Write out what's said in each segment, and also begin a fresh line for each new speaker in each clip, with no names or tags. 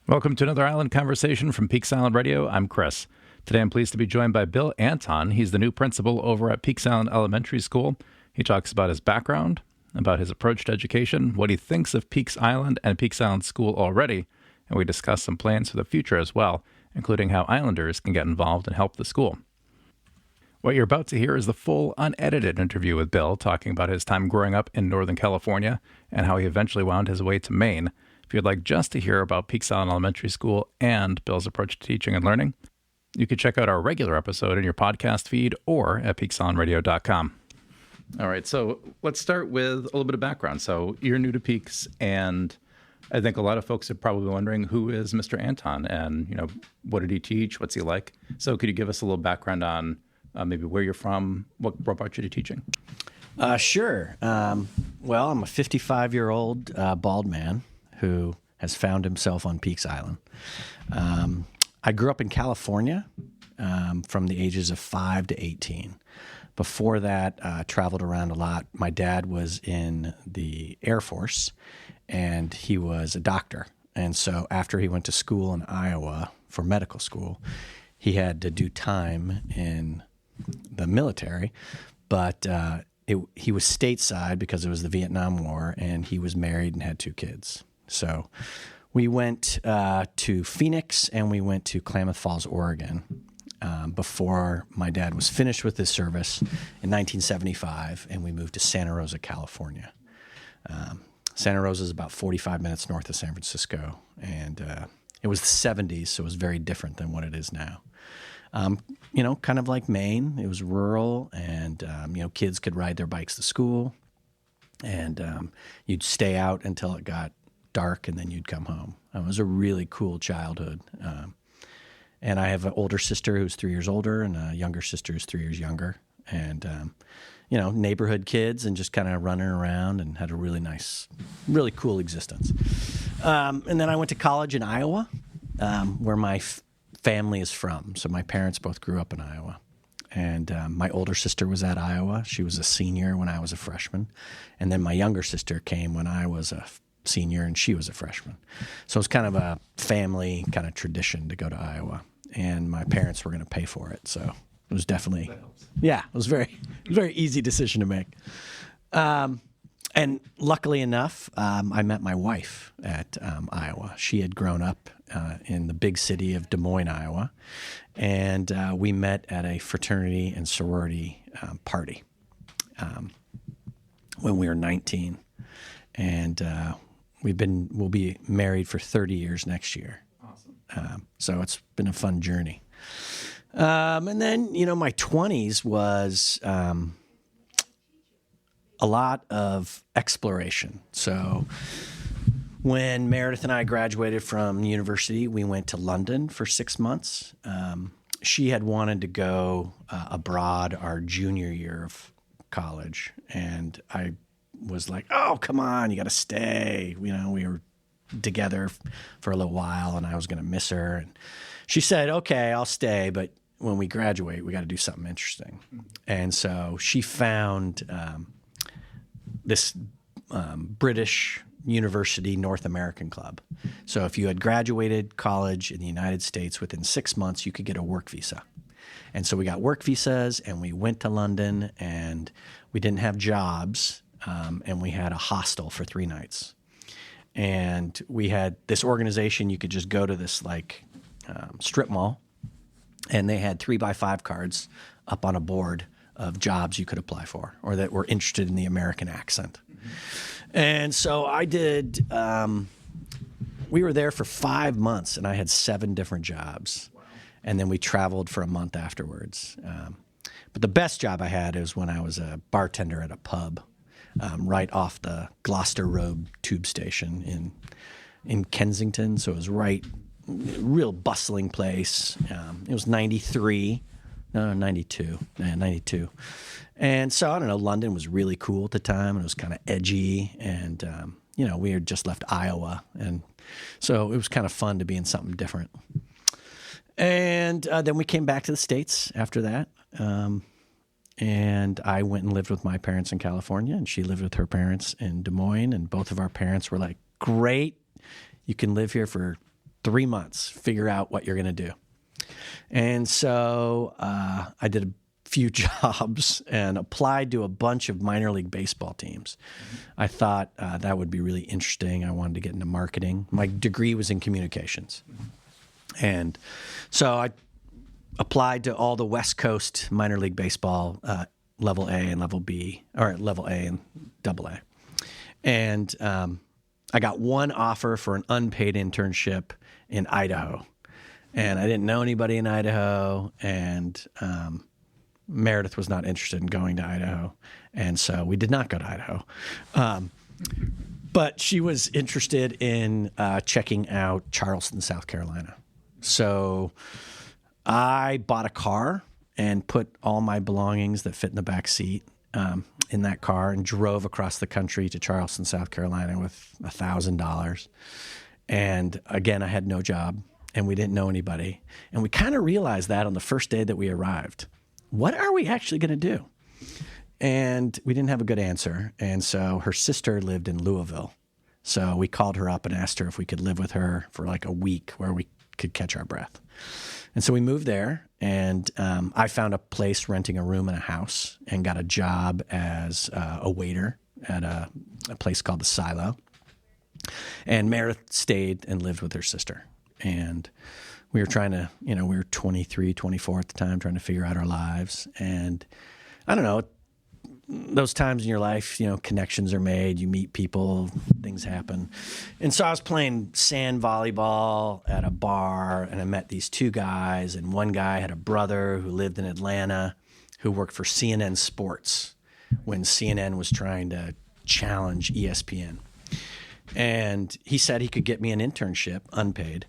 Welcome to another Island Conversation from Peaks Island Radio. I'm Chris. Today I'm pleased to be joined by Bill Anton. He's the new principal over at Peaks Island Elementary School. He talks about his background, about his approach to education, what he thinks of Peaks Island and Peaks Island School already, and we discuss some plans for the future as well, including how Islanders can get involved and help the school. What you're about to hear is the full, unedited interview with Bill, talking about his time growing up in Northern California and how he eventually wound his way to Maine. If you'd like just to hear about Peaks Island Elementary School and Bill's approach to teaching and learning, you can check out our regular episode in your podcast feed or at peaksislandradio.com. All right, so let's start with a little bit of background. So you're new to Peaks, and I think a lot of folks are probably wondering, who is Mr. Anton, and what did he teach? What's he like? So could you give us a little background on maybe where you're from, what brought you to teaching?
Sure. Well, I'm a 55-year-old bald man who has found himself on Peaks Island. I grew up in California from the ages of 5 to 18. Before that, traveled around a lot. My dad was in the Air Force, and he was a doctor. And so after he went to school in Iowa for medical school, he had to do time in the military, but he was stateside because it was the Vietnam War, and he was married and had 2 kids. So we went to Phoenix and we went to Klamath Falls, Oregon, before my dad was finished with his service in 1975, and we moved to Santa Rosa, California. Santa Rosa is about 45 minutes north of San Francisco, and it was the 70s, so it was very different than what it is now. Kind of like Maine. It was rural, and kids could ride their bikes to school, and you'd stay out until it got dark, and then you'd come home. It was a really cool childhood. And I have an older sister who's 3 years older and a younger sister who's 3 years younger. And, neighborhood kids and just kind of running around, and had a really nice, really cool existence. And then I went to college in Iowa, where my family is from. So my parents both grew up in Iowa. And my older sister was at Iowa. She was a senior when I was a freshman. And then my younger sister came when I was a senior, and she was a freshman. So it was kind of a family kind of tradition to go to Iowa, and my parents were going to pay for it. So it was definitely, it was very easy decision to make. And luckily enough, I met my wife at Iowa. She had grown up in the big city of Des Moines, Iowa, and we met at a fraternity and sorority party when we were 19. And we'll be married for 30 years next year. Awesome. So it's been a fun journey. And then, my 20s was a lot of exploration. So when Meredith and I graduated from university, we went to London for 6 months. She had wanted to go abroad our junior year of college, and I was like, oh, come on, you got to stay. We were together for a little while, and I was going to miss her. And she said, okay, I'll stay, but when we graduate, we got to do something interesting. And so she found this British University North American Club. So if you had graduated college in the United States within 6 months, you could get a work visa. And so we got work visas, and we went to London, and we didn't have jobs. And we had a hostel for 3 nights. And we had this organization, you could just go to this strip mall, and they had 3x5 cards up on a board of jobs you could apply for, or that were interested in the American accent. Mm-hmm. And so I did, we were there for 5 months, and I had 7 different jobs. Wow. And then we traveled for a month afterwards. But the best job I had was when I was a bartender at a pub. Right off the Gloucester Road tube station in Kensington. So it was real bustling place. It was 92. And so, I don't know, London was really cool at the time, and it was kind of edgy. And, we had just left Iowa. And so it was kind of fun to be in something different. And then we came back to the States after that. And I went and lived with my parents in California, and she lived with her parents in Des Moines. And both of our parents were like, great, you can live here for 3 months, figure out what you're going to do. And so I did a few jobs and applied to a bunch of minor league baseball teams. I thought that would be really interesting. I wanted to get into marketing. My degree was in communications. And so I applied to all the West Coast minor league baseball, level A and level B, or level A and double A. And I got one offer for an unpaid internship in Idaho. And I didn't know anybody in Idaho, and Meredith was not interested in going to Idaho. And so we did not go to Idaho. But she was interested in checking out Charleston, South Carolina. So I bought a car and put all my belongings that fit in the back seat in that car and drove across the country to Charleston, South Carolina with $1,000. And again, I had no job and we didn't know anybody. And we kind of realized that on the first day that we arrived. What are we actually going to do? And we didn't have a good answer. And so her sister lived in Louisville. So we called her up and asked her if we could live with her for like a week where we could catch our breath. And so we moved there, and I found a place renting a room in a house and got a job as a waiter at a place called the Silo. And Meredith stayed and lived with her sister. And we were trying to, we were 23, 24 at the time, trying to figure out our lives. And I don't know, those times in your life, connections are made, you meet people, things happen. And so I was playing sand volleyball at a bar, and I met these two guys, and one guy had a brother who lived in Atlanta who worked for CNN Sports when CNN was trying to challenge ESPN. And he said he could get me an internship, unpaid,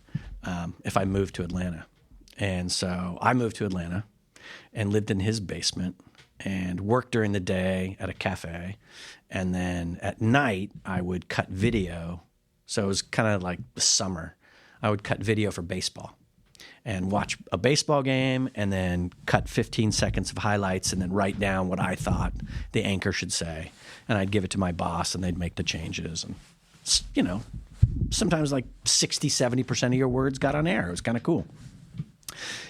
if I moved to Atlanta. And so I moved to Atlanta and lived in his basement and worked during the day at a cafe. And then at night, I would cut video. So it was kind of like the summer. I would cut video for baseball and watch a baseball game and then cut 15 seconds of highlights and then write down what I thought the anchor should say. And I'd give it to my boss and they'd make the changes. And, sometimes like 60, 70% of your words got on air. It was kind of cool.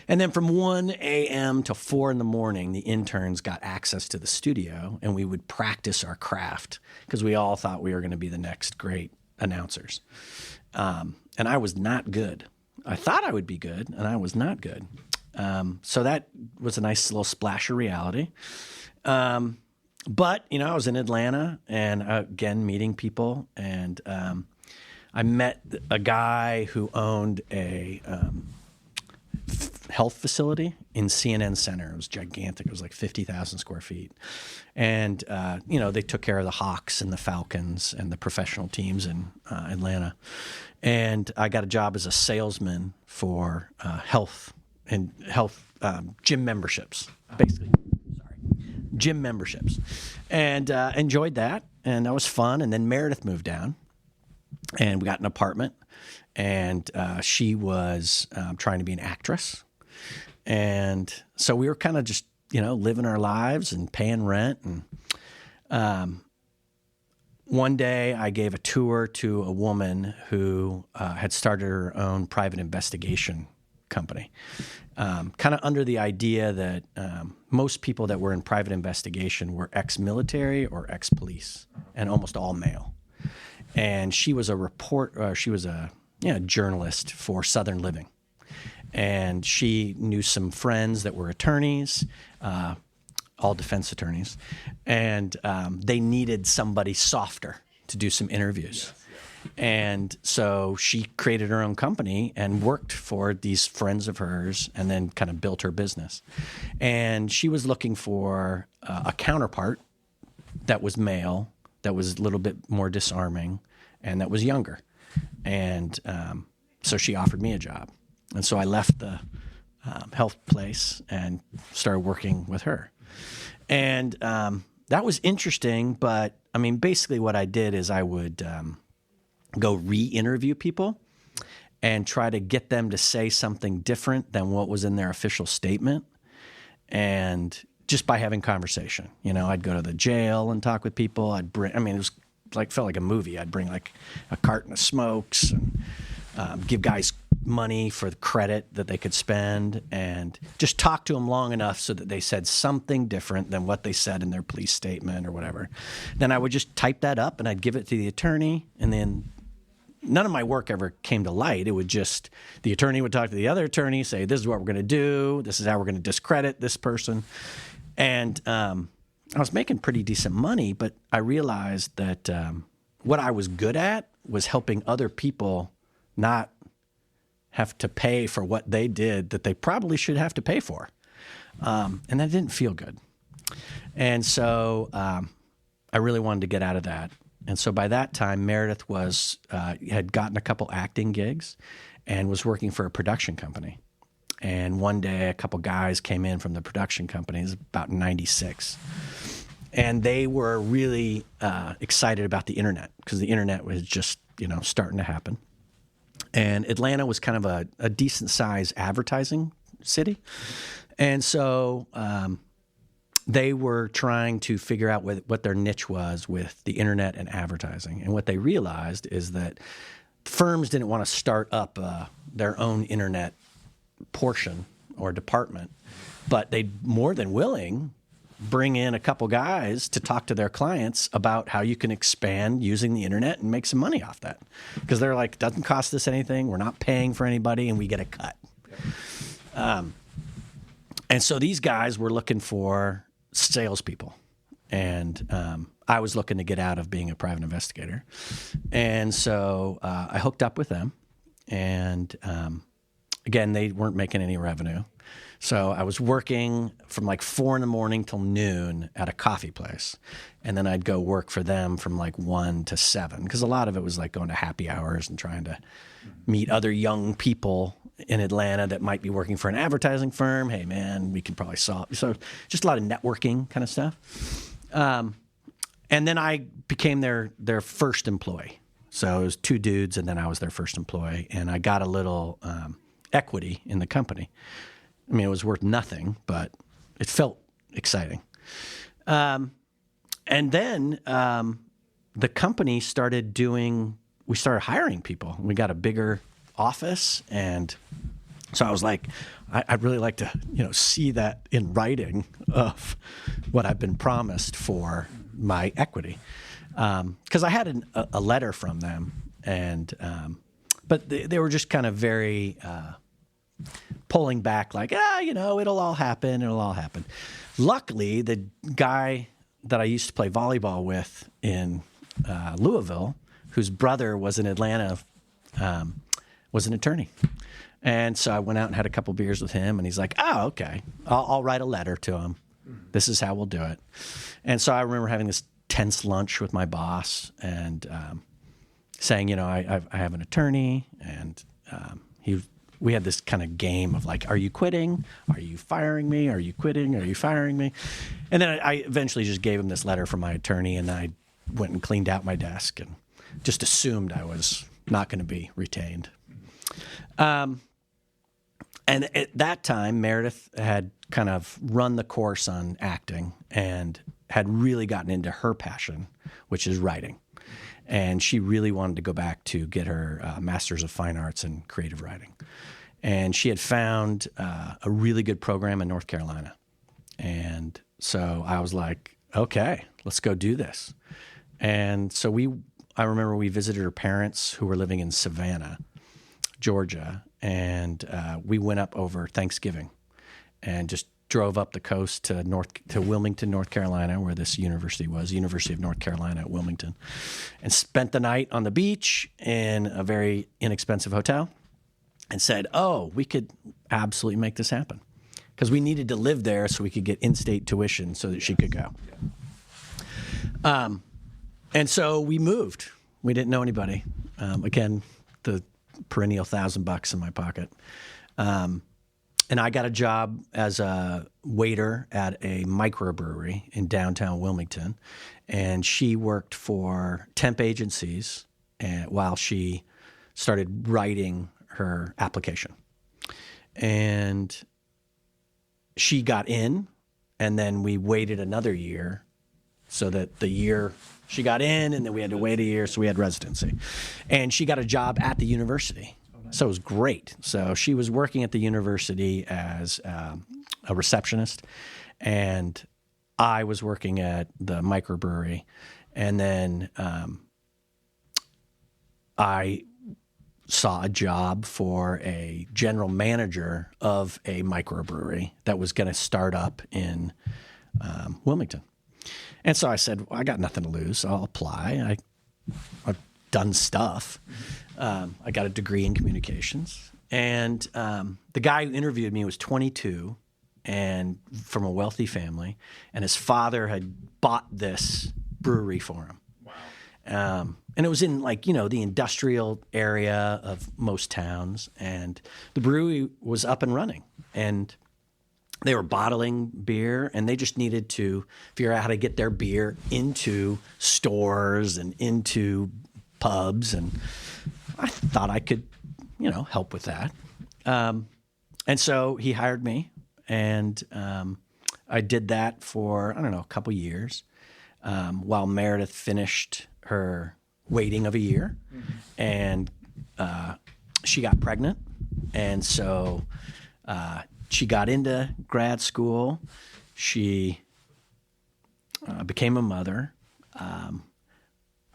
And then from 1 a.m. to 4 in the morning, the interns got access to the studio, and we would practice our craft because we all thought we were going to be the next great announcers. And I was not good. I thought I would be good, and I was not good. So that was a nice little splash of reality. But, I was in Atlanta and, again, meeting people, and I met a guy who owned a health facility in CNN Center. It was gigantic. It was like 50,000 square feet. And, they took care of the Hawks and the Falcons and the professional teams in Atlanta. And I got a job as a salesman for health gym memberships, basically. Gym memberships. And enjoyed that. And that was fun. And then Meredith moved down. And we got an apartment. And she was trying to be an actress. And so we were kind of just, living our lives and paying rent. And one day I gave a tour to a woman who had started her own private investigation company, kind of under the idea that most people that were in private investigation were ex-military or ex-police, and almost all male. And she was a journalist for Southern Living. And she knew some friends that were attorneys, all defense attorneys, and they needed somebody softer to do some interviews. Yes. And so she created her own company and worked for these friends of hers and then kind of built her business. And she was looking for a counterpart that was male, that was a little bit more disarming, and that was younger. And so she offered me a job. And so I left the health place and started working with her. And that was interesting, but basically what I did is I would go re-interview people and try to get them to say something different than what was in their official statement. And just by having conversation, I'd go to the jail and talk with people. It was felt like a movie. I'd bring like a carton of smokes and give guys money for the credit that they could spend, and just talk to them long enough so that they said something different than what they said in their police statement or whatever. Then I would just type that up and I'd give it to the attorney, and then none of my work ever came to light. It would just, the attorney would talk to the other attorney, say, this is what we're going to do. This is how we're going to discredit this person. And I was making pretty decent money, but I realized that what I was good at was helping other people not have to pay for what they did that they probably should have to pay for. And that didn't feel good. And so I really wanted to get out of that. And so by that time, Meredith had gotten a couple acting gigs and was working for a production company. And one day, a couple guys came in from the production company. It was about 96. And they were really excited about the internet, because the internet was just, starting to happen. And Atlanta was kind of a decent-sized advertising city. And so they were trying to figure out what their niche was with the internet and advertising. And what they realized is that firms didn't want to start up their own internet portion or department, but they'd more than willing bring in a couple guys to talk to their clients about how you can expand using the internet and make some money off that. Because they're like, it doesn't cost us anything, we're not paying for anybody, and we get a cut. And so these guys were looking for salespeople, and I was looking to get out of being a private investigator. And so I hooked up with them, and again, they weren't making any revenue. So I was working from like 4 a.m. till noon at a coffee place. And then I'd go work for them from like 1 to 7, because a lot of it was like going to happy hours and trying to meet other young people in Atlanta that might be working for an advertising firm. Hey, man, we could probably solve. So just a lot of networking kind of stuff. And then I became their first employee. So it was 2 dudes, and then I was their first employee. And I got a little equity in the company. I mean, it was worth nothing, but it felt exciting. And then the company we started hiring people. We got a bigger office, and so I was like, I'd really like to, see that in writing of what I've been promised for my equity. Because I had a letter from them, and but they were just kind of very pulling back, like, it'll all happen. Luckily, the guy that I used to play volleyball with in Louisville, whose brother was in Atlanta, was an attorney. And so I went out and had a couple beers with him, and he's like, oh, okay, I'll write a letter to him. This is how we'll do it. And so I remember having this tense lunch with my boss and saying, I have an attorney, and we had this kind of game of like, are you quitting? Are you firing me? Are you quitting? Are you firing me? And then I eventually just gave him this letter from my attorney, and I went and cleaned out my desk and just assumed I was not going to be retained. And at that time, Meredith had kind of run the course on acting and had really gotten into her passion, which is writing. And she really wanted to go back to get her Master's of Fine Arts in Creative Writing. And she had found a really good program in North Carolina. And so I was like, okay, let's go do this. And so I remember we visited her parents, who were living in Savannah, Georgia. And we went up over Thanksgiving and just drove up the coast to Wilmington, North Carolina, where this university was, University of North Carolina at Wilmington, and spent the night on the beach in a very inexpensive hotel, and said, oh, we could absolutely make this happen, because we needed to live there so we could get in-state tuition so that she could go. And so we moved. We didn't know anybody. Again, the perennial $1,000 in my pocket. And I got a job as a waiter at a microbrewery in downtown Wilmington. And she worked for temp agencies while she started writing her application. And she got in, and then we waited another year, so that the year she got in, and then we had to wait a year, so we had residency. And she got a job at the university. Oh, So it was great. So she was working at the university as a receptionist, and I was working at the microbrewery. And then I saw a job for a general manager of a microbrewery that was going to start up in Wilmington. And so I said, well, I got nothing to lose. I'll apply. I've done stuff. I got a degree in communications. And the guy who interviewed me was 22 and from a wealthy family. And his father had bought this brewery for him. Wow. And it was in the industrial area of most towns. And the brewery was up and running. And they were bottling beer, and they just needed to figure out how to get their beer into stores and into pubs. And I thought I could, help with that. And so he hired me, and I did that for, a couple years while Meredith finished her waiting of a year. Mm-hmm. And she got pregnant. And so she got into grad school. She became a mother.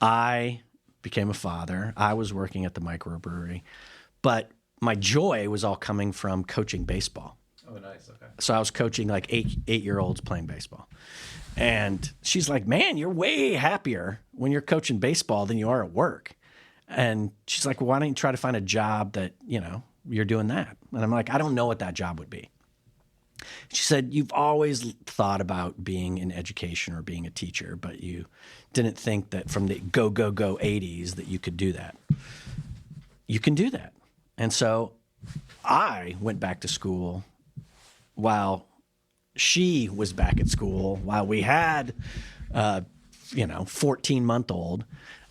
I became a father. I was working at the microbrewery. But my joy was all coming from coaching baseball.
Oh, nice. Okay.
So I was coaching like eight-year-olds playing baseball. And she's like, man, you're way happier when you're coaching baseball than you are at work. And she's like, well, why don't you try to find a job that, you're doing that? And I'm like, I don't know what that job would be. She said, you've always thought about being in education or being a teacher, but you didn't think that from the go 80s that you could do that. You can do that. And so I went back to school while she was back at school, while we had, 14-month-old.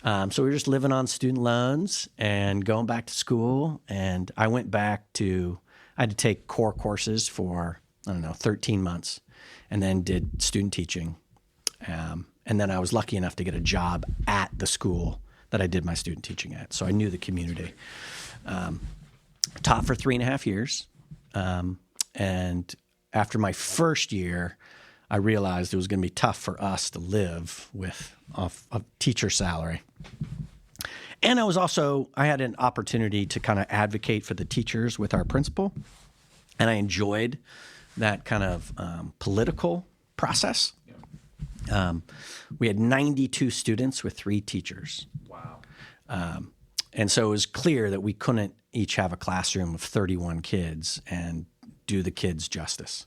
So we were just living on student loans and going back to school. And I went back I had to take core courses for, 13 months, and then did student teaching. And then I was lucky enough to get a job at the school that I did my student teaching at. So I knew the community. Taught for 3.5 years. And after my first year, I realized it was going to be tough for us to live with a teacher salary. And I had an opportunity to kind of advocate for the teachers with our principal. And I enjoyed that kind of political process. We had 92 students with 3 teachers.
Wow.
And so it was clear that we couldn't each have a classroom of 31 kids and do the kids justice.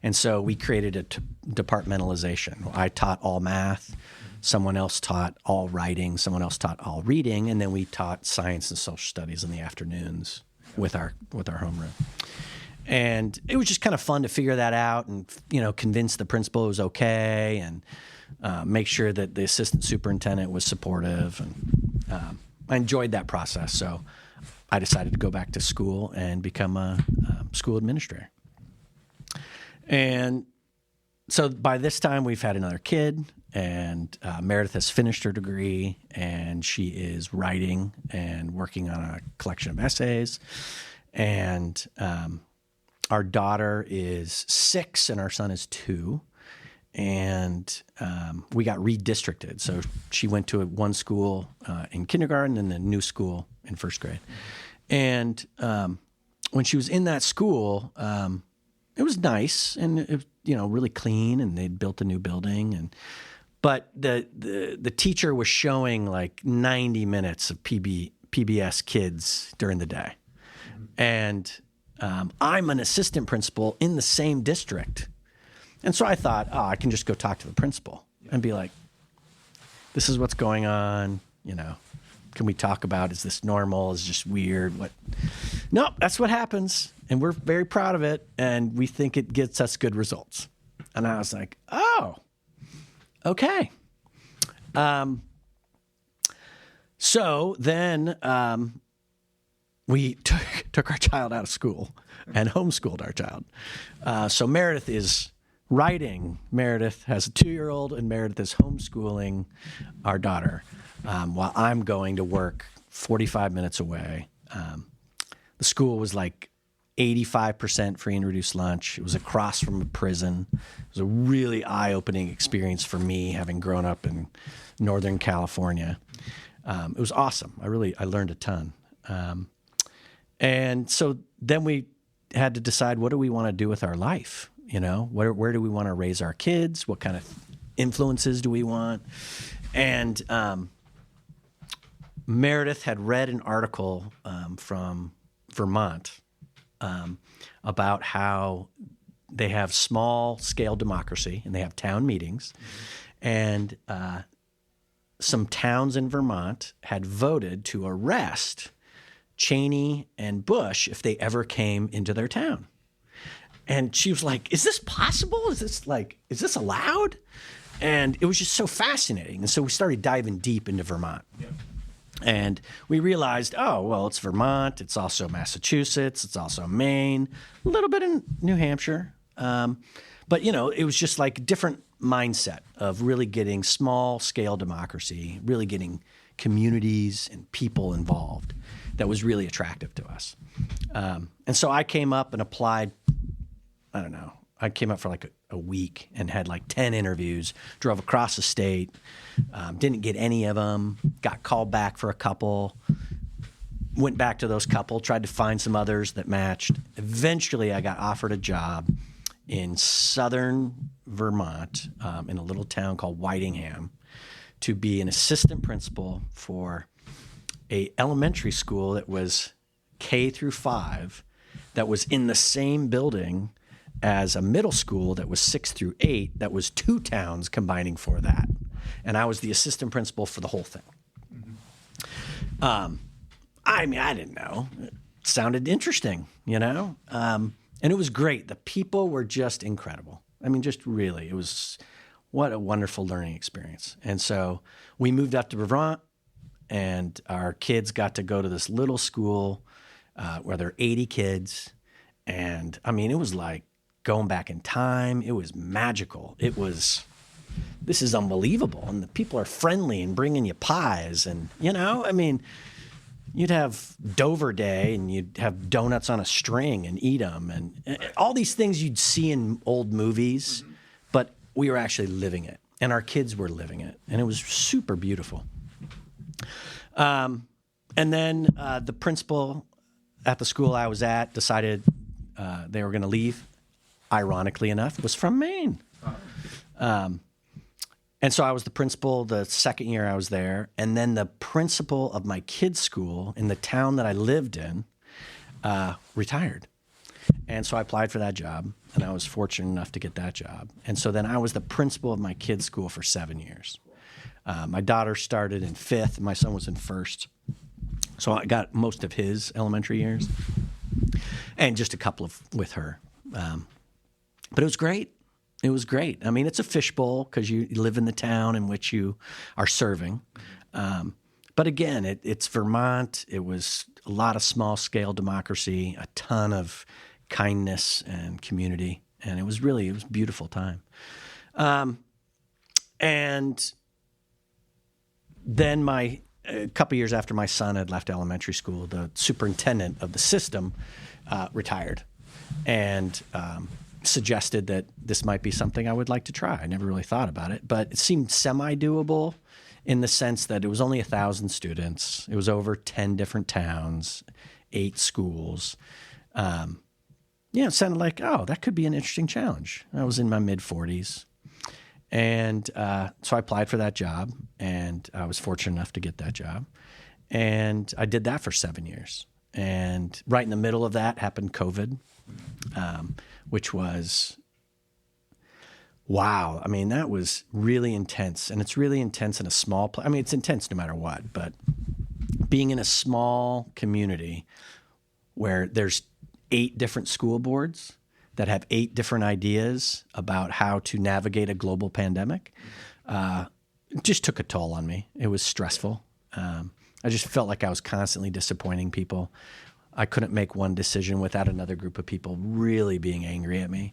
And so we created a departmentalization. I taught all math. Someone else taught all writing. Someone else taught all reading. And then we taught science and social studies in the afternoons with our homeroom. And it was just kind of fun to figure that out and, convince the principal it was okay and make sure that the assistant superintendent was supportive. And I enjoyed that process. So I decided to go back to school and become a school administrator. And so by this time, we've had another kid, and Meredith has finished her degree, and she is writing and working on a collection of essays. And our daughter is 6 and our son is 2. And we got redistricted. So she went to one school in kindergarten and the new school in first grade. And when she was in that school, it was nice and it was, really clean, and they'd built a new building. But the teacher was showing like 90 minutes of PBS kids during the day. And I'm an assistant principal in the same district. And so I thought, I can just go talk to the principal and be like, this is what's going on. Can we talk about, is this normal? Is it just weird? What? No, that's what happens. And we're very proud of it. And we think it gets us good results. And I was like, oh, okay. So then we took our child out of school and homeschooled our child. So Meredith is writing. Meredith has a 2-year-old, and Meredith is homeschooling our daughter while I'm going to work 45 minutes away. The school was like 85% free and reduced lunch. It was across from a prison. It was a really eye-opening experience for me, having grown up in Northern California. It was awesome. I learned a ton. And so then we had to decide, what do we want to do with our life? You know, where do we want to raise our kids? What kind of influences do we want? And Meredith had read an article from Vermont about how they have small-scale democracy and they have town meetings. And some towns in Vermont had voted to arrest Cheney and Bush if they ever came into their town. And she was like, is this possible? Is this allowed? And it was just so fascinating. And so we started diving deep into Vermont. Yep. And we realized, oh, well, it's Vermont. It's also Massachusetts. It's also Maine, a little bit in New Hampshire. But, you know, it was just like a different mindset of really getting small-scale democracy, really getting communities and people involved. That was really attractive to us. And so I came up and applied, I don't know, I came up for like a week and had like 10 interviews, drove across the state, didn't get any of them, got called back for a couple, went back to those couple, tried to find some others that matched. Eventually I got offered a job in southern Vermont in a little town called Whitingham to be an assistant principal for a elementary school that was K through 5 that was in the same building as a middle school that was 6 through 8 that was 2 towns combining for that. And I was the assistant principal for the whole thing. Mm-hmm. I mean, I didn't know. It sounded interesting, you know? And it was great. The people were just incredible. I mean, just really, what a wonderful learning experience. And so we moved up to Vermont, and our kids got to go to this little school where there are 80 kids. And I mean, it was like going back in time. It was magical. This is unbelievable. And the people are friendly and bringing you pies. And, you know, I mean, you'd have Dover Day and you'd have donuts on a string and eat them. And all these things you'd see in old movies, but we were actually living it. And our kids were living it. And it was super beautiful. And then the principal at the school I was at decided they were going to leave. Ironically enough, was from Maine. And so I was the principal the second year I was there. And then the principal of my kids' school in the town that I lived in retired. And so I applied for that job, and I was fortunate enough to get that job. And so then I was the principal of my kids' school for 7 years. My daughter started in 5th, and my son was in 1st. So I got most of his elementary years and just a couple with her. But it was great. It was great. I mean, it's a fishbowl because you live in the town in which you are serving. But again, it's Vermont. It was a lot of small-scale democracy, a ton of kindness and community. And it was a beautiful time. And then a couple years after my son had left elementary school, the superintendent of the system retired and suggested that this might be something I would like to try. I never really thought about it, but it seemed semi-doable in the sense that it was only 1,000 students. It was over 10 different towns, 8 schools. It sounded like, oh, that could be an interesting challenge. I was in my mid-40s. And so I applied for that job, and I was fortunate enough to get that job. And I did that for 7 years. And right in the middle of that happened COVID, which was, wow. I mean, that was really intense. And it's really intense in a small place. I mean, it's intense no matter what. But being in a small community where there's 8 different school boards that have 8 different ideas about how to navigate a global pandemic, it just took a toll on me. It was stressful. I just felt like I was constantly disappointing people. I couldn't make one decision without another group of people really being angry at me.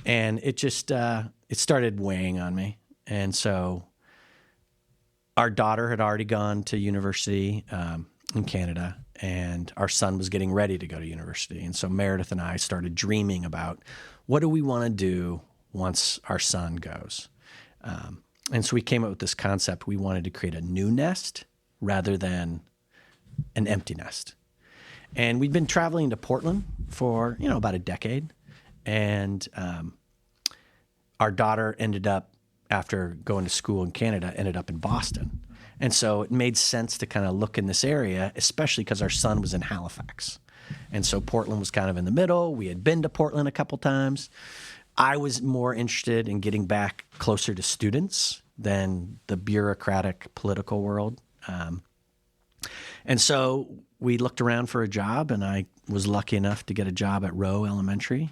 And it just, it started weighing on me. And so our daughter had already gone to university in Canada, and our son was getting ready to go to university. And so Meredith and I started dreaming about what do we want to do once our son goes. And so we came up with this concept. We wanted to create a new nest rather than an empty nest. And we'd been traveling to Portland for, about a decade. And our daughter ended up, after going to school in Canada, ended up in Boston. And so it made sense to kind of look in this area, especially because our son was in Halifax. And so Portland was kind of in the middle. We had been to Portland a couple times. I was more interested in getting back closer to students than the bureaucratic political world. And so we looked around for a job, and I was lucky enough to get a job at Rowe Elementary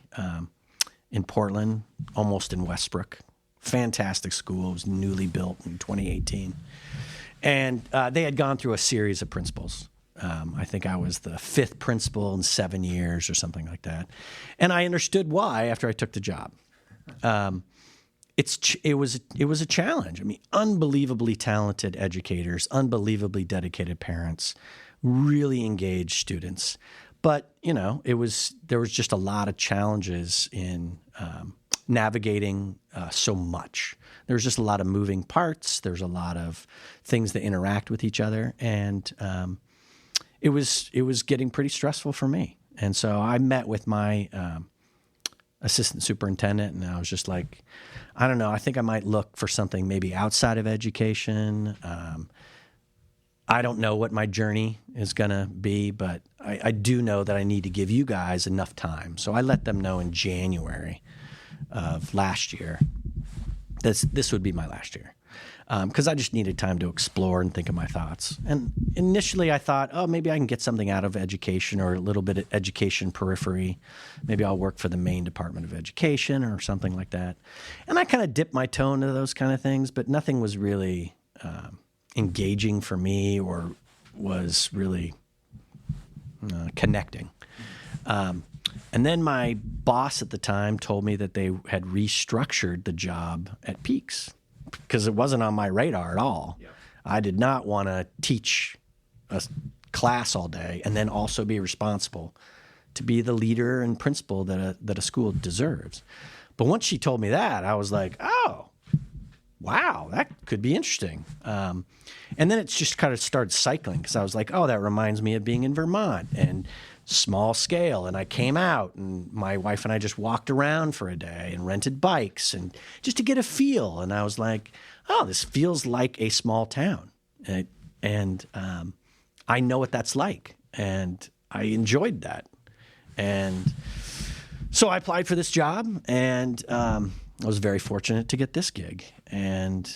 in Portland, almost in Westbrook. Fantastic school. It was newly built in 2018. And they had gone through a series of principals. I think I was the 5th principal in 7 years or something like that. And I understood why after I took the job. It was a challenge. I mean, unbelievably talented educators, unbelievably dedicated parents, really engaged students. But, there was just a lot of challenges in navigating so much. There's just a lot of moving parts. There's a lot of things that interact with each other. And it was getting pretty stressful for me. And so I met with my assistant superintendent, and I was just like, I don't know, I think I might look for something maybe outside of education. I don't know what my journey is going to be, but I do know that I need to give you guys enough time. So I let them know in January of last year this would be my last year, because I just needed time to explore and think of my thoughts. And initially I thought, maybe I can get something out of education or a little bit of education periphery. Maybe I'll work for the Maine Department of Education or something like that. And I kind of dipped my toe into those kind of things, but nothing was really engaging for me or was really connecting. And then my boss at the time told me that they had restructured the job at PIES because it wasn't on my radar at all. Yeah. I did not want to teach a class all day and then also be responsible to be the leader and principal that a school deserves. But once she told me that, I was like, oh, wow, that could be interesting. And then it just kind of started cycling because I was like, oh, that reminds me of being in Vermont and small scale. And I came out, and my wife and I just walked around for a day and rented bikes and just to get a feel. And I was like, oh, this feels like a small town. And I know what that's like. And I enjoyed that. And so I applied for this job, and I was very fortunate to get this gig. And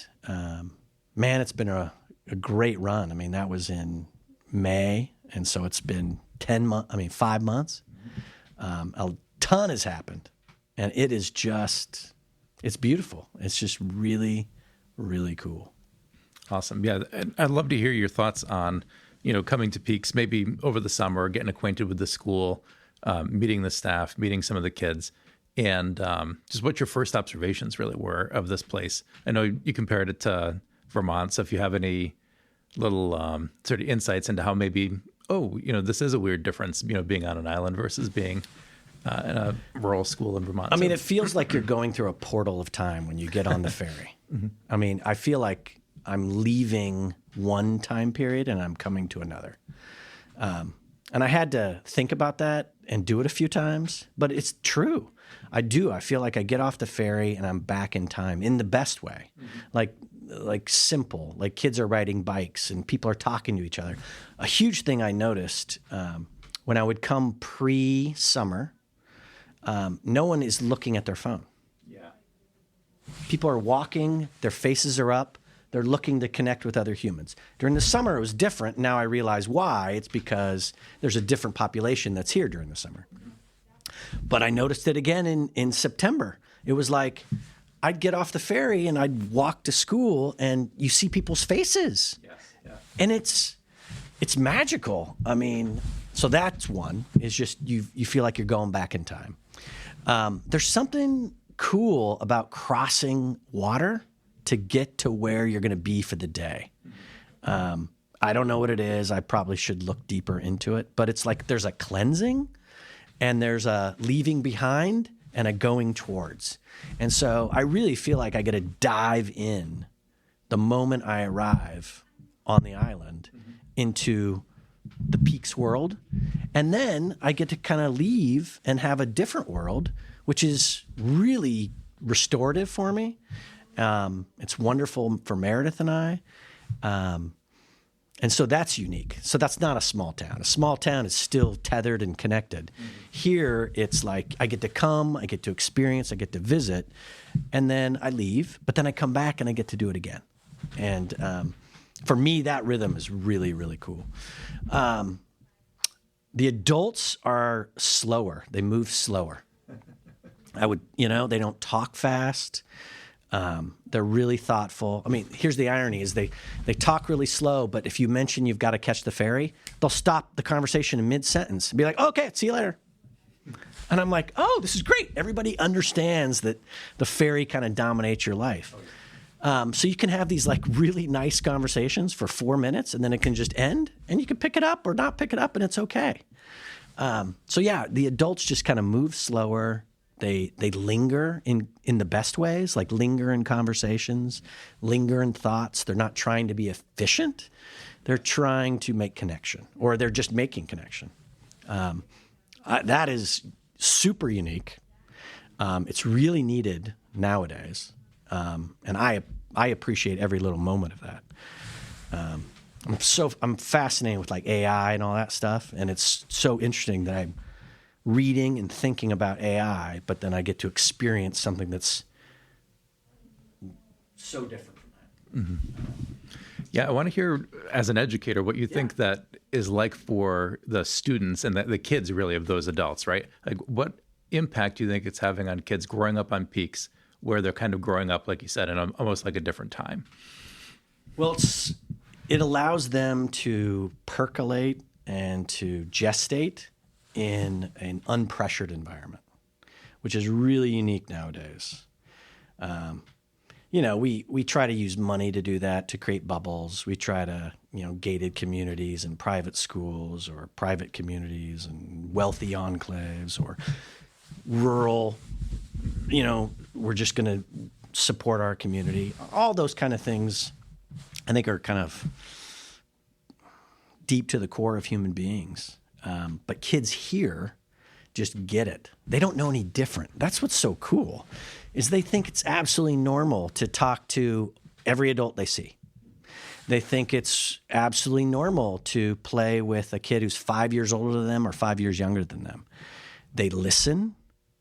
man, it's been a great run. I mean, that was in May. And so it's been 5 months. A ton has happened, and it is just, it's beautiful. It's just really, really cool.
Awesome. Yeah. I'd love to hear your thoughts on, coming to PIES, maybe over the summer, getting acquainted with the school, meeting the staff, meeting some of the kids, and just what your first observations really were of this place. I know you compared it to Vermont, so if you have any little sort of insights into how maybe, this is a weird difference, being on an island versus being in a rural school in Vermont.
I mean, it feels like you're going through a portal of time when you get on the ferry. Mm-hmm. I mean, I feel like I'm leaving one time period and I'm coming to another. And I had to think about that and do it a few times, but it's true. I do. I feel like I get off the ferry and I'm back in time in the best way. Mm-hmm. Like simple, like kids are riding bikes and people are talking to each other. A huge thing I noticed when I would come pre-summer, no one is looking at their phone. Yeah. People are walking, their faces are up, they're looking to connect with other humans. During the summer, it was different. Now I realize why. It's because there's a different population that's here during the summer. But I noticed it again in September. It was like, I'd get off the ferry and I'd walk to school and you see people's faces. Yes, yeah. And it's magical. I mean, so that's one, is just you feel like you're going back in time. There's something cool about crossing water to get to where you're going to be for the day. I don't know what it is. I probably should look deeper into it. But it's like there's a cleansing and there's a leaving behind and a going towards. And so I really feel like I get to dive in the moment I arrive on the island into the PIES world. And then I get to kind of leave and have a different world, which is really restorative for me. It's wonderful for Meredith and I. And so that's unique. So that's not a small town. A small town is still tethered and connected. Here, it's like I get to come, I get to experience, I get to visit, and then I leave, but then I come back and I get to do it again. And for me, that rhythm is really, really cool. The adults are slower. They move slower. They don't talk fast. They're really thoughtful. I mean, here's the irony is they talk really slow, but if you mention you've got to catch the ferry, they'll stop the conversation in mid-sentence and be like, okay, see you later. And I'm like, oh, this is great. Everybody understands that the ferry kind of dominates your life. So you can have these like really nice conversations for 4 minutes and then it can just end and you can pick it up or not pick it up and it's okay. So yeah, the adults just kind of move slower. They linger in the best ways, like linger in conversations, linger in thoughts. They're not trying to be efficient. They're trying to make connection, or they're just making connection. That is super unique. It's really needed nowadays, and I appreciate every little moment of that. I'm fascinated with like AI and all that stuff, and it's so interesting that I'm reading and thinking about AI, but then I get to experience something that's so different from that.
Mm-hmm. Yeah, I want to hear, as an educator, what you think that is like for the students and the kids, really, of those adults, right? Like, what impact do you think it's having on kids growing up on PIES, where they're kind of growing up, like you said, in almost like a different time?
Well, it allows them to percolate and to gestate in an unpressured environment, which is really unique nowadays. We try to use money to do that, to create bubbles. We try to, gated communities and private schools or private communities and wealthy enclaves or rural, we're just going to support our community. All those kind of things, I think, are kind of deep to the core of human beings. But kids here just get it. They don't know any different. That's what's so cool, is they think it's absolutely normal to talk to every adult they see. They think it's absolutely normal to play with a kid who's 5 years older than them or 5 years younger than them. They listen,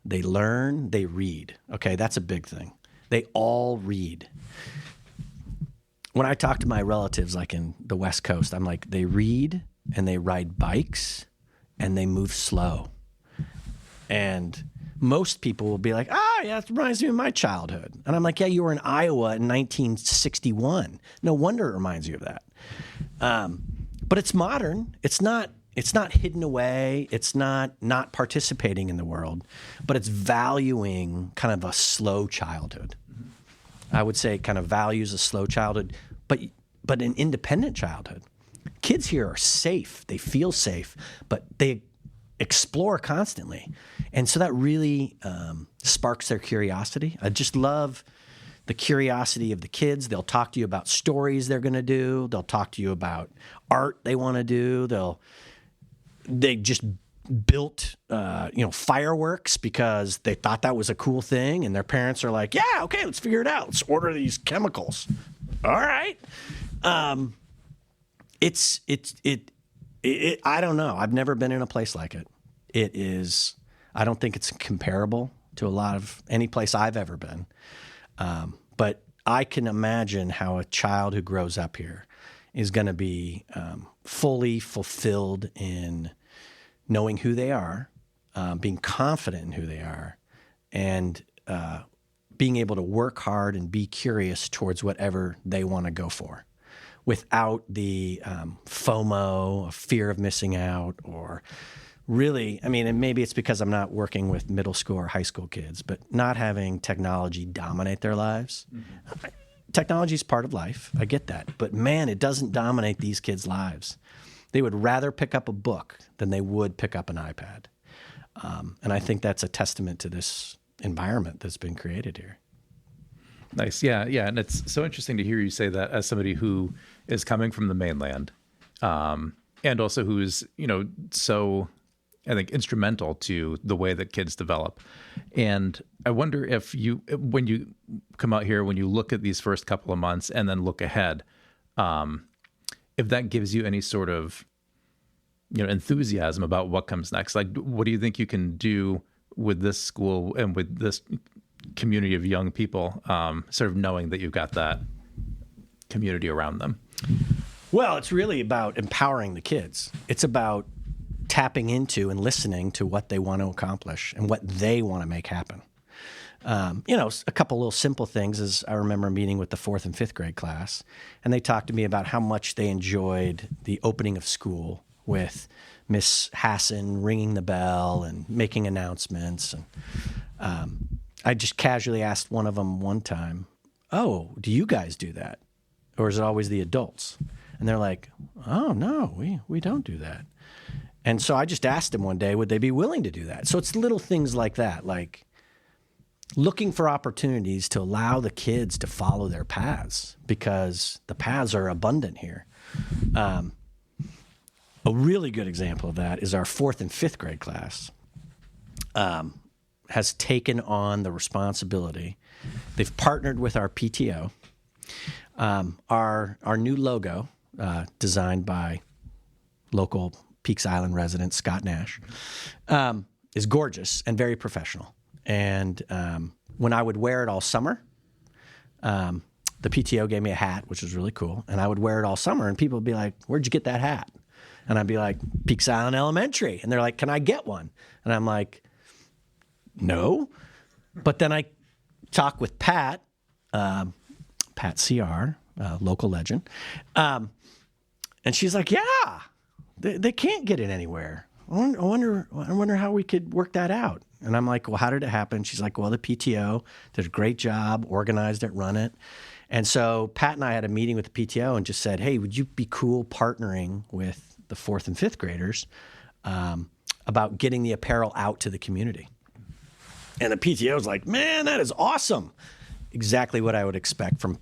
they learn, they read. Okay, that's a big thing. They all read. When I talk to my relatives, like in the West Coast, I'm like, they read and they ride bikes and they move slow. And most people will be like, yeah, that reminds me of my childhood. And I'm like, yeah, you were in Iowa in 1961. No wonder it reminds you of that. But it's modern. It's not hidden away. It's not participating in the world, but it's valuing kind of a slow childhood. I would say it kind of values a slow childhood, but an independent childhood. Kids here are safe. They feel safe, but they explore constantly. And so that really sparks their curiosity. I just love the curiosity of the kids. They'll talk to you about stories they're going to do. They'll talk to you about art they want to do. They just built fireworks because they thought that was a cool thing, and their parents are like, yeah, okay, let's figure it out. Let's order these chemicals. All right. I don't know. I've never been in a place like it. I don't think it's comparable to any place I've ever been. But I can imagine how a child who grows up here is going to be fully fulfilled in knowing who they are, being confident in who they are, and being able to work hard and be curious towards whatever they want to go for, without the FOMO, a fear of missing out, or really, and maybe it's because I'm not working with middle school or high school kids, but not having technology dominate their lives. Mm-hmm. technology is part of life. I get that. But man, it doesn't dominate these kids' lives. They would rather pick up a book than they would pick up an iPad. And I think that's a testament to this environment that's been created here.
Nice. Yeah. Yeah. And it's so interesting to hear you say that as somebody who is coming from the mainland, and also who's, so I think instrumental to the way that kids develop. And I wonder if when you come out here, when you look at these first couple of months and then look ahead, if that gives you any sort of, enthusiasm about what comes next. Like, what do you think you can do with this school and with this community of young people, sort of knowing that you've got that community around them?
Well, it's really about empowering the kids. It's about tapping into and listening to what they want to accomplish and what they want to make happen. A couple little simple things is I remember meeting with the 4th and 5th grade class, and they talked to me about how much they enjoyed the opening of school with Miss Hassan ringing the bell and making announcements. And I just casually asked one of them one time, "Oh, do you guys do that? Or is it always the adults?" And they're like, "Oh, no, we don't do that." And so I just asked them one day, would they be willing to do that? So it's little things like that, like looking for opportunities to allow the kids to follow their paths, because the paths are abundant here. A really good example of that is our 4th and 5th grade class has taken on the responsibility. They've partnered with our PTO. Our new logo, designed by local Peaks Island resident Scott Nash, is gorgeous and very professional. And when I would wear it all summer, the PTO gave me a hat, which was really cool. And I would wear it all summer, and people would be like, "Where'd you get that hat?" And I'd be like, "Peaks Island Elementary." And they're like, "Can I get one?" And I'm like, "No." But then I talk with Pat CR, local legend. And she's like, "Yeah, they can't get it anywhere. I wonder how we could work that out." And I'm like, "Well, how did it happen?" She's like, "Well, the PTO did a great job, organized it, run it." And so Pat and I had a meeting with the PTO and just said, "Hey, would you be cool partnering with the 4th and 5th graders about getting the apparel out to the community?" And the PTO was like, "Man, that is awesome." Exactly what I would expect from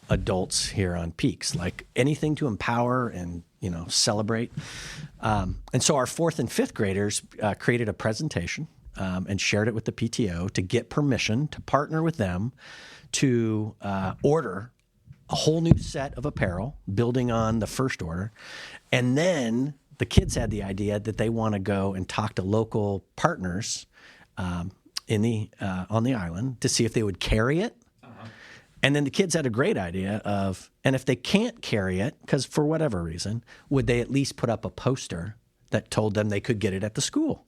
adults here on Peaks, like anything to empower and, celebrate. And so our 4th and 5th graders created a presentation and shared it with the PTO to get permission to partner with them to order a whole new set of apparel, building on the first order. And then the kids had the idea that they want to go and talk to local partners on the island to see if they would carry it. And then the kids had a great idea of, and if they can't carry it, because for whatever reason, would they at least put up a poster that told them they could get it at the school?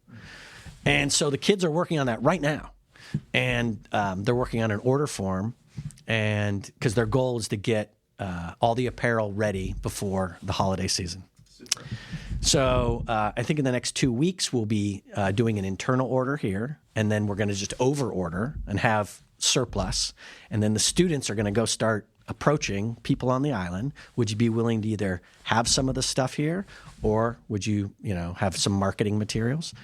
And so the kids are working on that right now. And they're working on an order form, and because their goal is to get all the apparel ready before the holiday season. Super. So I think in the next 2 weeks, we'll be doing an internal order here, and then we're going to just over order and have surplus. And then the students are going to go start approaching people on the island. Would you be willing to either have some of the stuff here, or would you, have some marketing materials?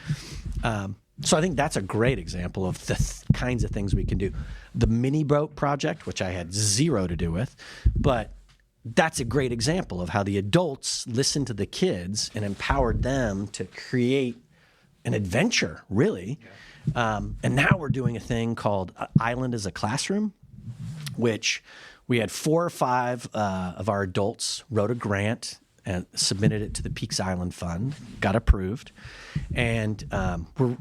So I think that's a great example of the kinds of things we can do. The mini boat project, which I had zero to do with, but that's a great example of how the adults listened to the kids and empowered them to create an adventure, really. And now we're doing a thing called Island as a Classroom, which we had 4 or 5 of our adults wrote a grant and submitted it to the Peaks Island Fund, got approved. And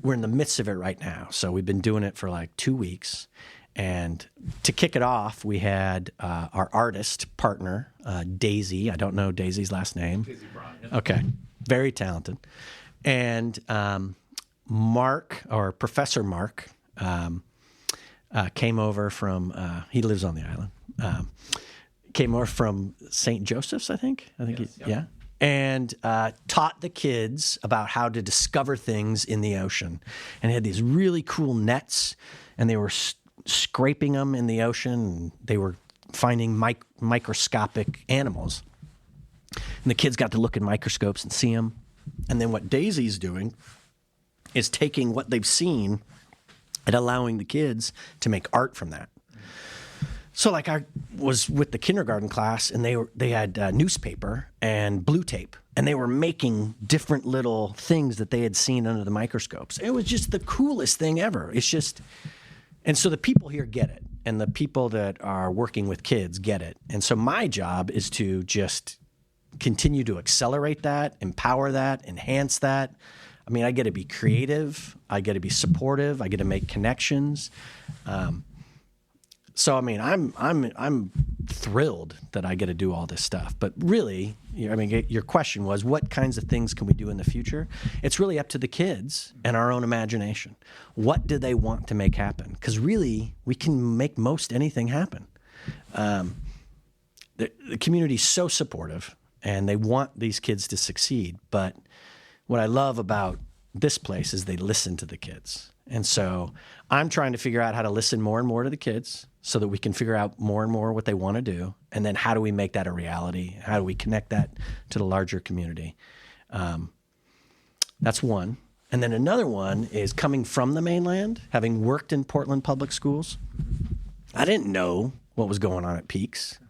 we're in the midst of it right now. So we've been doing it for like 2 weeks. And to kick it off, we had our artist partner, Daisy. I don't know Daisy's last name.
Daisy Braun, yeah.
Okay. Very talented. And Mark, or Professor Mark, came over from, he lives on the island, came over from St. Joseph's, I think.
Yes,
yeah. And taught the kids about how to discover things in the ocean. And he had these really cool nets, and they were scraping them in the ocean. And they were finding microscopic animals. And the kids got to look in microscopes and see them. And then what Daisy's doing is taking what they've seen and allowing the kids to make art from that. So like I was with the kindergarten class, and they had newspaper and blue tape, and they were making different little things that they had seen under the microscopes. It was just the coolest thing ever. It's just, and so the people here get it, and the people that are working with kids get it. And so my job is to just continue to accelerate that, empower that, enhance that. I mean, I get to be creative. I get to be supportive. I get to make connections. So I mean, I'm thrilled that I get to do all this stuff. But really, I mean, your question was, what kinds of things can we do in the future? It's really up to the kids and our own imagination. What do they want to make happen? Because really, we can make most anything happen. The community's so supportive, and they want these kids to succeed. But what I love about this place is they listen to the kids. And so I'm trying to figure out how to listen more and more to the kids so that we can figure out more and more what they want to do. And then how do we make that a reality? How do we connect that to the larger community? That's one. And then another one is coming from the mainland, having worked in Portland public schools. I didn't know what was going on at PIES.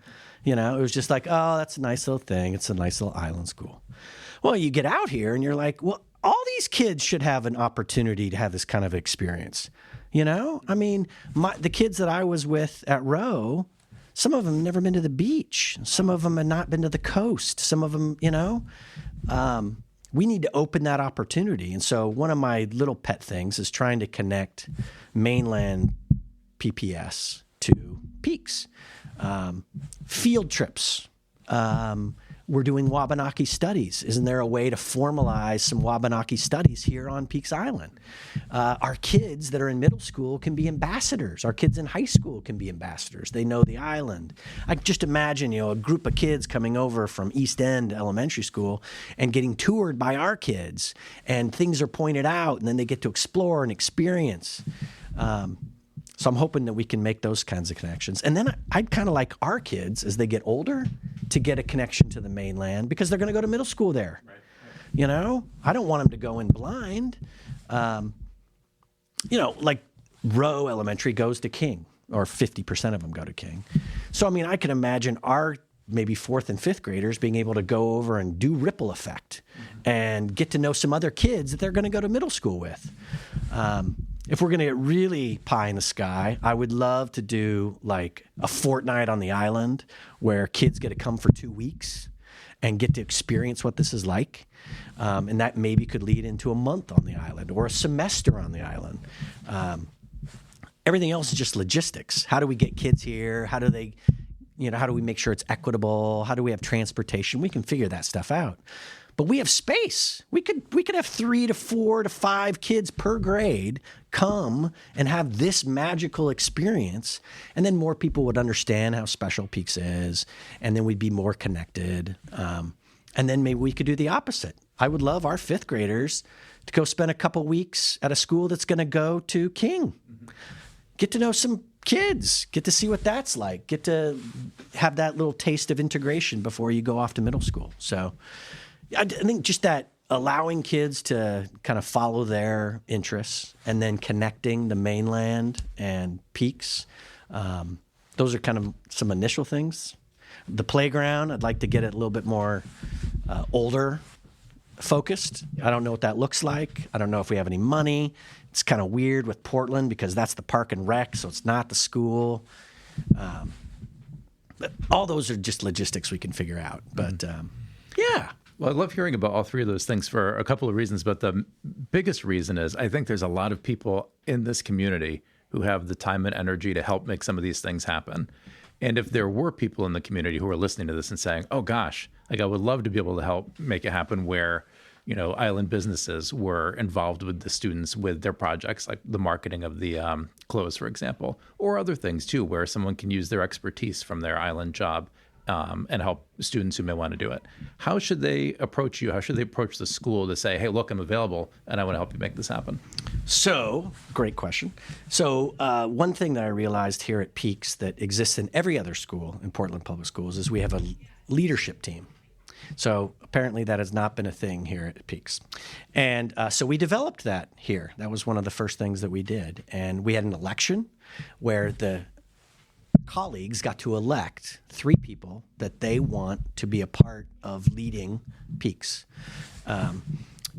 You know, it was just like, oh, that's a nice little thing. It's a nice little island school. Well, you get out here and you're like, well, all these kids should have an opportunity to have this kind of experience. You know, I mean, the kids that I was with at Roe, some of them have never been to the beach. Some of them have not been to the coast. Some of them, you know, we need to open that opportunity. And so one of my little pet things is trying to connect mainland PPS to PIES. Field trips. We're doing Wabanaki studies. Isn't there a way to formalize some Wabanaki studies here on PIES Island? Our kids that are in middle school can be ambassadors. Our kids in high school can be ambassadors. They know the island. I just imagine, you know, a group of kids coming over from East End Elementary School and getting toured by our kids, and things are pointed out, and then they get to explore and experience. So I'm hoping that we can make those kinds of connections. And then I'd kind of like our kids, as they get older, to get a connection to the mainland, because they're going to go to middle school there. Right. You know, I don't want them to go in blind. You know, like Roe Elementary goes to King, or 50% of them go to King. So, I mean, I can imagine our maybe 4th and 5th graders being able to go over and do ripple effect and get to know some other kids that they're going to go to middle school with. If we're going to get really pie in the sky, I would love to do like a fortnight on the island where kids get to come for 2 weeks and get to experience what this is like. And that maybe could lead into a month on the island or a semester on the island. Everything else is just logistics. How do we get kids here? How do they, you know, how do we make sure it's equitable? How do we have transportation? We can figure that stuff out. But we have space. We could have 3 to 4 to 5 kids per grade come and have this magical experience, and then more people would understand how special PIES is, and then we'd be more connected. And then maybe we could do the opposite. I would love our 5th graders to go spend a couple weeks at a school that's going to go to King. Get to know some kids, get to see what that's like, get to have that little taste of integration before you go off to middle school. So I think just that allowing kids to kind of follow their interests and then connecting the mainland and PIES, those are kind of some initial things. The playground, I'd like to get it a little bit more older focused. I don't know what that looks like. I don't know if we have any money. It's kind of weird with Portland because that's the park and rec, so it's not the school. But all those are just logistics we can figure out. But yeah.
Well, I love hearing about all three of those things for a couple of reasons, but the biggest reason is I think there's a lot of people in this community who have the time and energy to help make some of these things happen. And if there were people in the community who are listening to this and saying, oh gosh, like I would love to be able to help make it happen where, you know, island businesses were involved with the students with their projects, like the marketing of the clothes, for example, or other things too, where someone can use their expertise from their island job and help students who may want to do it. How should they approach you? How should they approach the school to say, hey, look, I'm available and I want to help you make this happen?
So, great question. So, one thing that I realized here at PIES that exists in every other school in Portland Public Schools is we have a leadership team. So apparently that has not been a thing here at PIES. And so we developed that here. That was one of the first things that we did. And we had an election where the colleagues got to elect 3 people that they want to be a part of leading PIES.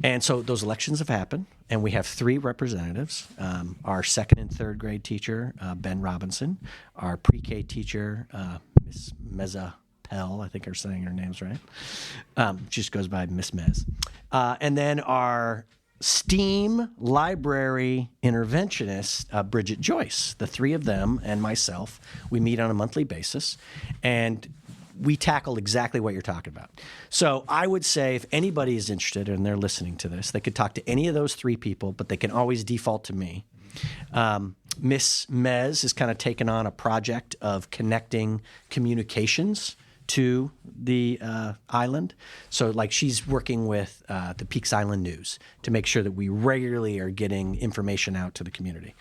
And so those elections have happened, and we have 3 representatives. Our second and third grade teacher, Ben Robinson, our pre-K teacher, Miss Meza Pell, I think I'm saying her name's right. She just goes by Miss Mez. And then our STEAM library interventionist, Bridget Joyce. The 3 of them and myself, we meet on a monthly basis, and we tackle exactly what you're talking about. So I would say if anybody is interested and they're listening to this, they could talk to any of those 3 people, but they can always default to me. Miss Mez has kind of taken on a project of connecting communications to the island. So like she's working with the PIES Island News to make sure that we regularly are getting information out to the community.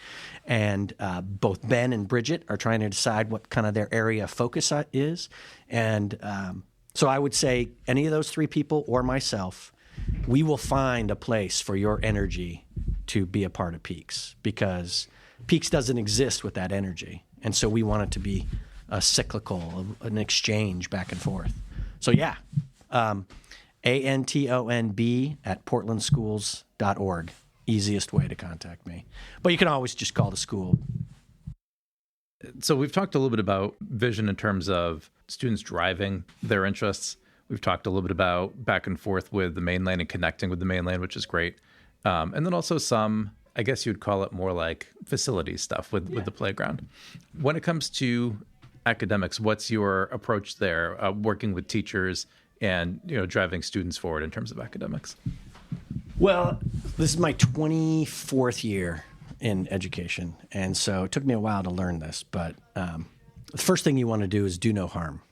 And both Ben and Bridget are trying to decide what kind of their area of focus is. And so I would say any of those 3 people or myself, we will find a place for your energy to be a part of PIES, because PIES doesn't exist with that energy. And so we want it to be a cyclical, an exchange back and forth. So yeah, antonb@portlandschools.org. Easiest way to contact me. But you can always just call the school.
So we've talked a little bit about vision in terms of students driving their interests. We've talked a little bit about back and forth with the mainland and connecting with the mainland, which is great. And then also some, I guess you'd call it more like facility stuff with the playground. When it comes to academics, what's your approach there, working with teachers and driving students forward in terms of academics?
Well, this is my 24th year in education, and so it took me a while to learn this, but the first thing you want to do is do no harm.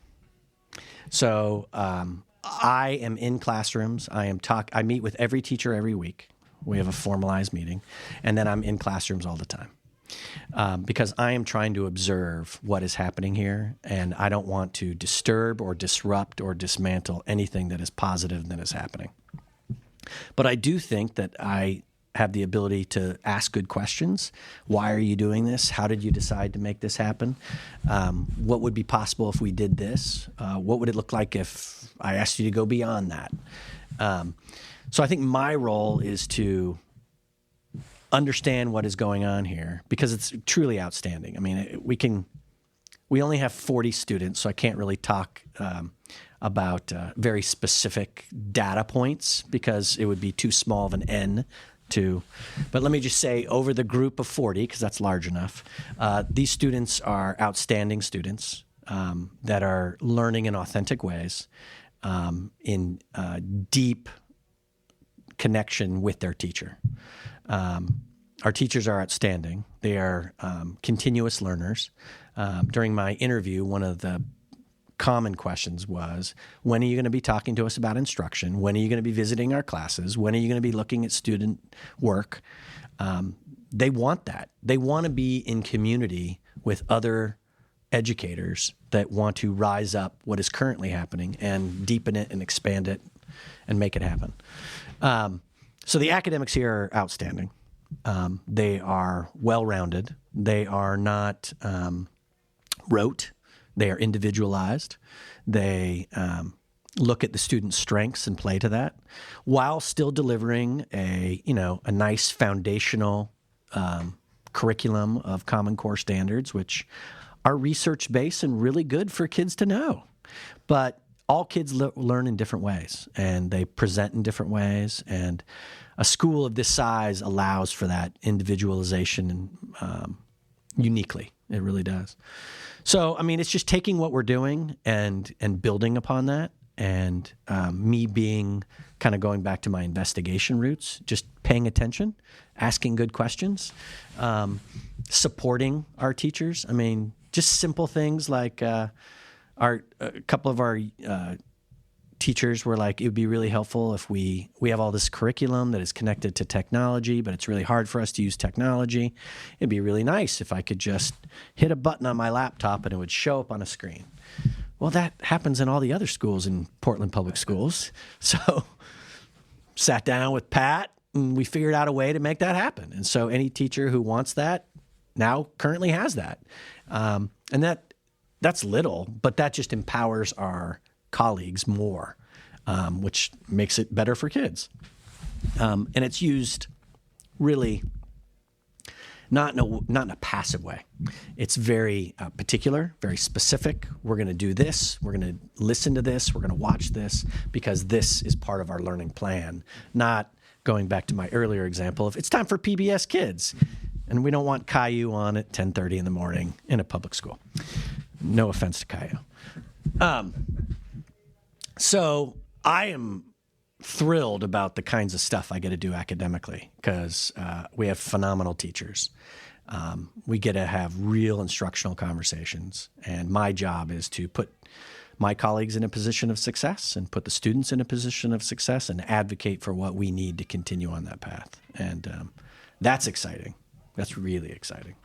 So I am in classrooms. I meet with every teacher every week. We have a formalized meeting, and then I'm in classrooms all the time. Because I am trying to observe what is happening here, and I don't want to disturb or disrupt or dismantle anything that is positive that is happening. But I do think that I have the ability to ask good questions. Why are you doing this? How did you decide to make this happen? What would be possible if we did this? What would it look like if I asked you to go beyond that? So I think my role is to understand what is going on here, because it's truly outstanding. I mean, we only have 40 students, so I can't really talk about very specific data points because it would be too small of an N to. But let me just say, over the group of 40, because that's large enough, these students are outstanding students that are learning in authentic ways, in deep connection with their teacher. Our teachers are outstanding. They are continuous learners. During my interview, one of the common questions was, when are you going to be talking to us about instruction? When are you going to be visiting our classes? When are you going to be looking at student work? They want that. They want to be in community with other educators that want to rise up what is currently happening and deepen it and expand it and make it happen. So the academics here are outstanding. They are well-rounded. They are not rote. They are individualized. They look at the student's strengths and play to that, while still delivering a nice foundational curriculum of Common Core standards, which are research-based and really good for kids to know. But all kids learn in different ways, and they present in different ways, and a school of this size allows for that individualization uniquely. It really does. So, I mean, it's just taking what we're doing and building upon that, and me being kind of going back to my investigation roots, just paying attention, asking good questions, supporting our teachers. I mean, just simple things like, a couple of our teachers were like, it would be really helpful if we have all this curriculum that is connected to technology, but it's really hard for us to use technology. It'd be really nice if I could just hit a button on my laptop and it would show up on a screen. Well, that happens in all the other schools in Portland Public Schools. So sat down with Pat and we figured out a way to make that happen. And so any teacher who wants that now currently has that. And that's little, but that just empowers our colleagues more, which makes it better for kids. And it's used really not in a passive way. It's very particular, very specific. We're going to do this. We're going to listen to this. We're going to watch this because this is part of our learning plan. Not going back to my earlier example of it's time for PBS Kids, and we don't want Caillou on at 10:30 in the morning in a public school. No offense to Caillou. So I am thrilled about the kinds of stuff I get to do academically because we have phenomenal teachers. We get to have real instructional conversations, and my job is to put my colleagues in a position of success and put the students in a position of success and advocate for what we need to continue on that path. And that's exciting. That's really exciting.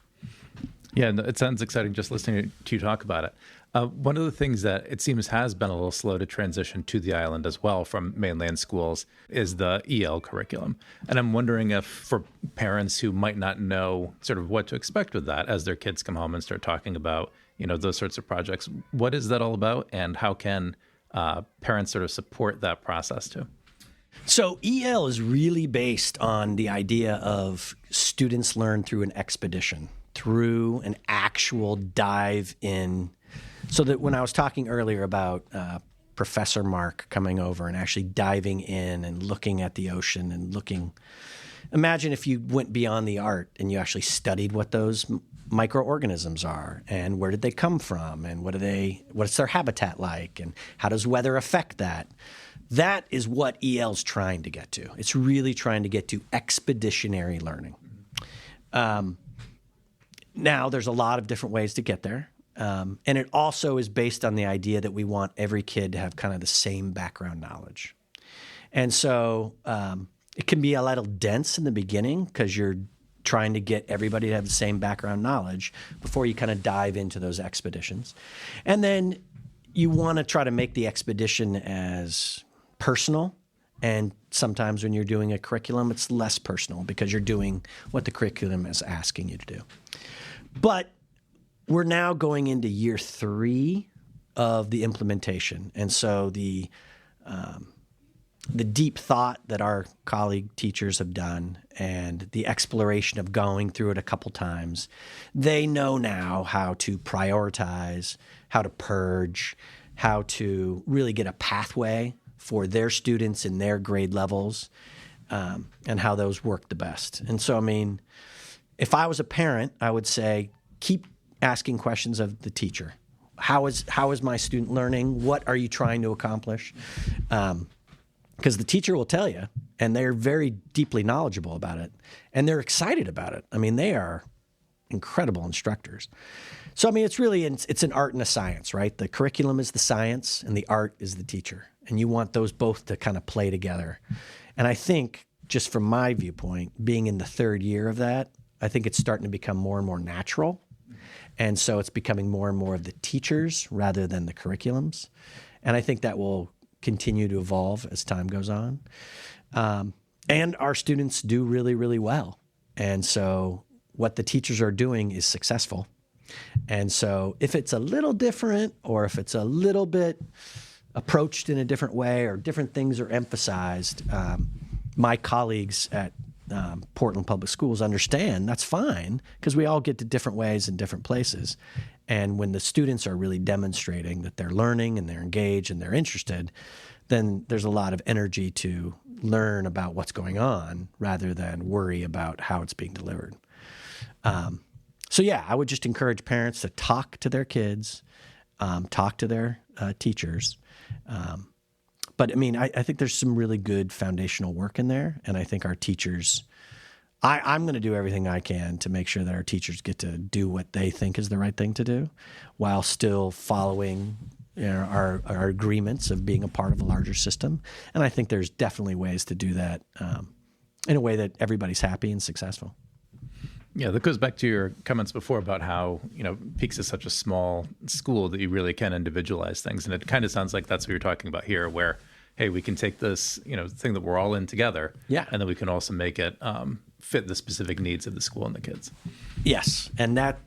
Yeah, it sounds exciting just listening to you talk about it. One of the things that it seems has been a little slow to transition to the island as well from mainland schools is the EL curriculum. And I'm wondering if for parents who might not know sort of what to expect with that as their kids come home and start talking about, those sorts of projects, what is that all about and how can parents sort of support that process too?
So EL is really based on the idea of students learn through an expedition, through an actual dive in. So that when I was talking earlier about Professor Mark coming over and actually diving in and looking at the ocean and imagine if you went beyond the art and you actually studied what those microorganisms are and where did they come from and what's their habitat like and how does weather affect that? That is what EL's trying to get to. It's really trying to get to expeditionary learning. Now, there's a lot of different ways to get there. And it also is based on the idea that we want every kid to have kind of the same background knowledge. And so it can be a little dense in the beginning because you're trying to get everybody to have the same background knowledge before you kind of dive into those expeditions. And then you want to try to make the expedition as personal. And sometimes when you're doing a curriculum, it's less personal because you're doing what the curriculum is asking you to do. But we're now going into year 3 of the implementation. And so the deep thought that our colleague teachers have done and the exploration of going through it a couple times, they know now how to prioritize, how to purge, how to really get a pathway for their students in their grade levels, and how those work the best. And so, I mean, if I was a parent, I would say keep asking questions of the teacher. How is my student learning? What are you trying to accomplish? Because the teacher will tell you, and they're very deeply knowledgeable about it, and they're excited about it. I mean, they are incredible instructors. So, I mean, it's an art and a science, right? The curriculum is the science, and the art is the teacher. And you want those both to kind of play together. And I think, just from my viewpoint, being in the 3rd year of that, I think it's starting to become more and more natural. And so it's becoming more and more of the teachers rather than the curriculums. And I think that will continue to evolve as time goes on. And our students do really, really well. And so what the teachers are doing is successful. And so if it's a little different or if it's a little bit approached in a different way or different things are emphasized, my colleagues at Portland Public Schools understand that's fine because we all get to different ways in different places. And when the students are really demonstrating that they're learning and they're engaged and they're interested, then there's a lot of energy to learn about what's going on rather than worry about how it's being delivered. So yeah, I would just encourage parents to talk to their kids, talk to their teachers. But I mean, I think there's some really good foundational work in there. And I think our teachers, I'm going to do everything I can to make sure that our teachers get to do what they think is the right thing to do while still following our agreements of being a part of a larger system. And I think there's definitely ways to do that in a way that everybody's happy and successful.
Yeah, that goes back to your comments before about how, PIES is such a small school that you really can individualize things. And it kind of sounds like that's what you're talking about here, where, hey, we can take this, thing that we're all in together.
Yeah.
And then we can also make it fit the specific needs of the school and the kids.
Yes. And that's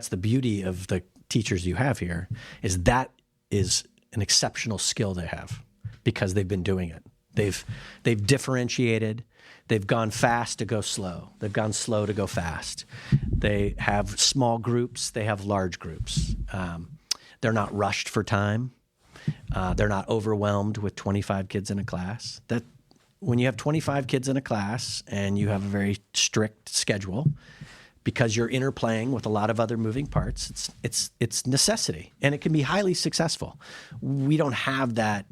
the beauty of the teachers you have here, is that is an exceptional skill they have because they've been doing it. They've differentiated. They've gone fast to go slow. They've gone slow to go fast. They have small groups. They have large groups. They're not rushed for time. They're not overwhelmed with 25 kids in a class. That when you have 25 kids in a class and you have a very strict schedule, because you're interplaying with a lot of other moving parts, it's necessity, and it can be highly successful. We don't have that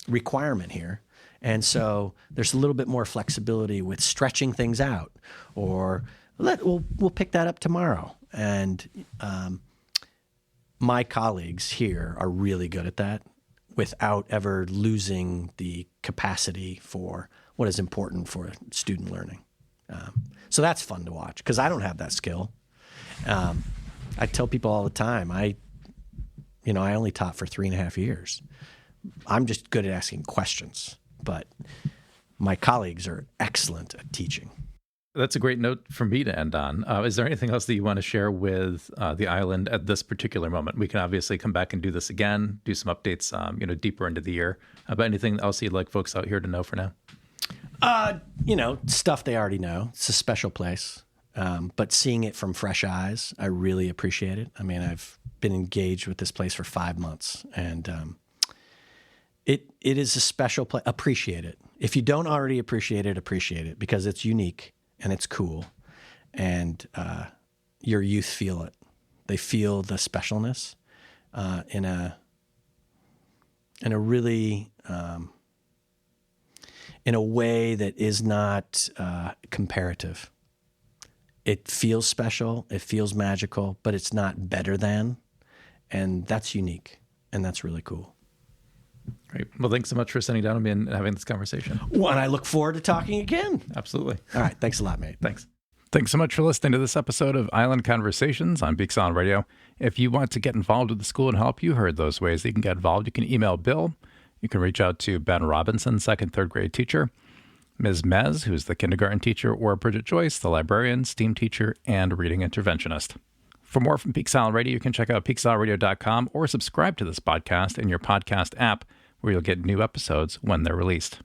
requirement here. And so there's a little bit more flexibility with stretching things out, or we'll pick that up tomorrow. And my colleagues here are really good at that without ever losing the capacity for what is important for student learning. So that's fun to watch because I don't have that skill. I tell people all the time, I only taught for 3.5 years. I'm just good at asking questions. But my colleagues are excellent at teaching.
That's a great note for me to end on. Is there anything else that you want to share with the island at this particular moment? We can obviously come back and do this again, do some updates, deeper into the year. But anything else you'd like folks out here to know for now?
Stuff they already know. It's a special place. But seeing it from fresh eyes, I really appreciate it. I mean, I've been engaged with this place for 5 months, and It is a special place. Appreciate it. If you don't already appreciate it because it's unique and it's cool, and your youth feel it. They feel the specialness in a really in a way that is not comparative. It feels special. It feels magical, but it's not better than, and that's unique, and that's really cool.
Great. Well, thanks so much for sitting down with me and having this conversation.
Well, and I look forward to talking again.
Absolutely.
All right. Thanks a lot, mate.
Thanks. Thanks so much for listening to this episode of Island Conversations on PIES Island Radio. If you want to get involved with the school and help, you heard those ways that you can get involved. You can email Bill. You can reach out to Ben Robinson, second, third grade teacher, Ms. Mez, who's the kindergarten teacher, or Bridget Joyce, the librarian, STEAM teacher, and reading interventionist. For more from PIES Island Radio, you can check out PIESIslandRadio.com or subscribe to this podcast in your podcast app, where you'll get new episodes when they're released.